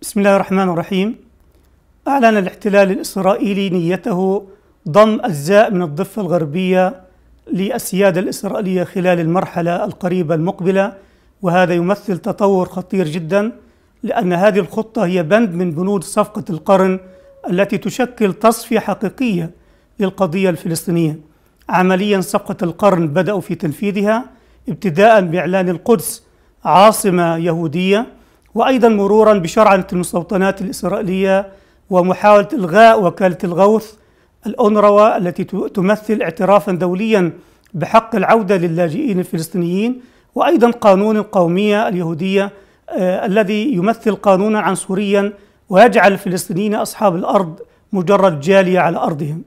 بسم الله الرحمن الرحيم. أعلن الاحتلال الإسرائيلي نيته ضم أجزاء من الضفة الغربية للسيادة الإسرائيلية خلال المرحلة القريبة المقبلة، وهذا يمثل تطور خطير جدا، لأن هذه الخطة هي بند من بنود صفقة القرن التي تشكل تصفية حقيقية للقضية الفلسطينية. عمليا صفقة القرن بدأوا في تنفيذها ابتداء بإعلان القدس عاصمة يهودية، وأيضا مرورا بشرعنة المستوطنات الإسرائيلية ومحاولة إلغاء وكالة الغوث الأونروا التي تمثل اعترافا دوليا بحق العودة للاجئين الفلسطينيين، وأيضا قانون القومية اليهودية الذي يمثل قانونا عنصريا ويجعل الفلسطينيين أصحاب الأرض مجرد جالية على أرضهم.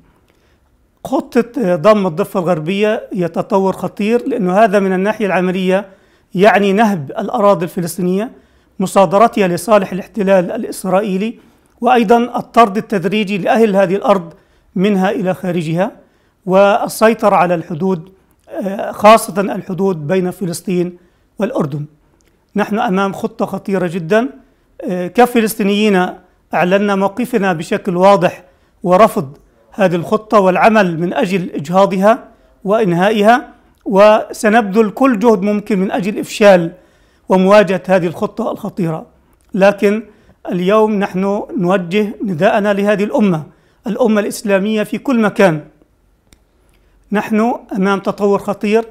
خطة ضم الضفة الغربية هي تطور خطير، لأنه هذا من الناحية العملية يعني نهب الأراضي الفلسطينية، مصادرتها لصالح الاحتلال الإسرائيلي، وأيضا الطرد التدريجي لأهل هذه الأرض منها إلى خارجها، والسيطرة على الحدود، خاصة الحدود بين فلسطين والأردن. نحن أمام خطة خطيرة جدا. كفلسطينيين أعلنا موقفنا بشكل واضح ورفض هذه الخطة والعمل من أجل إجهاضها وإنهائها، وسنبذل كل جهد ممكن من أجل إفشال ومواجهة هذه الخطة الخطيرة. لكن اليوم نحن نوجه نداءنا لهذه الأمة الإسلامية في كل مكان. نحن أمام تطور خطير،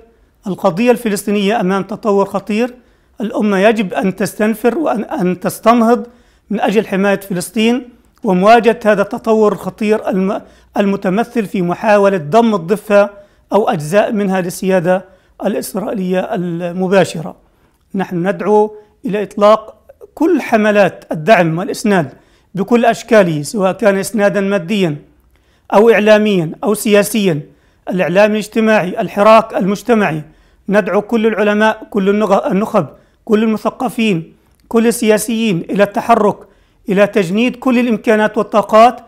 القضية الفلسطينية أمام تطور خطير. الأمة يجب أن تستنفر وأن تستنهض من أجل حماية فلسطين ومواجهة هذا التطور الخطير المتمثل في محاولة ضم الضفة أو أجزاء منها للسيادة الإسرائيلية المباشرة. نحن ندعو إلى إطلاق كل حملات الدعم والإسناد بكل أشكاله، سواء كان إسنادا ماديا أو إعلاميا أو سياسيا، الإعلام الاجتماعي، الحراك المجتمعي. ندعو كل العلماء، كل النخب، كل المثقفين، كل السياسيين إلى التحرك، إلى تجنيد كل الإمكانات والطاقات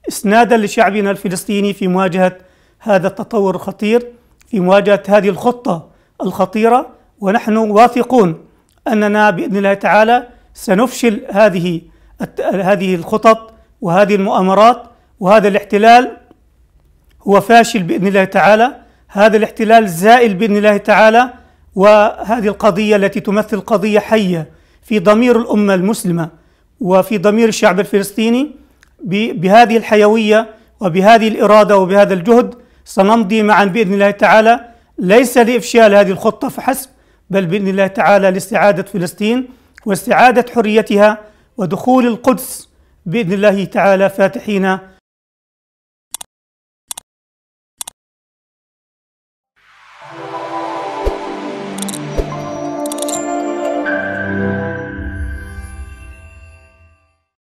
إسنادا لشعبنا الفلسطيني في مواجهة هذا التطور الخطير، في مواجهة هذه الخطة الخطيرة. ونحن واثقون أننا بإذن الله تعالى سنفشل هذه الخطط وهذه المؤامرات، وهذا الاحتلال هو فاشل بإذن الله تعالى. هذا الاحتلال زائل بإذن الله تعالى، وهذه القضية التي تمثل قضية حية في ضمير الأمة المسلمة وفي ضمير الشعب الفلسطيني، بهذه الحيوية وبهذه الإرادة وبهذا الجهد سنمضي معا بإذن الله تعالى، ليس لإفشال هذه الخطة فحسب، بل بإذن الله تعالى لاستعادة فلسطين واستعادة حريتها ودخول القدس بإذن الله تعالى فاتحين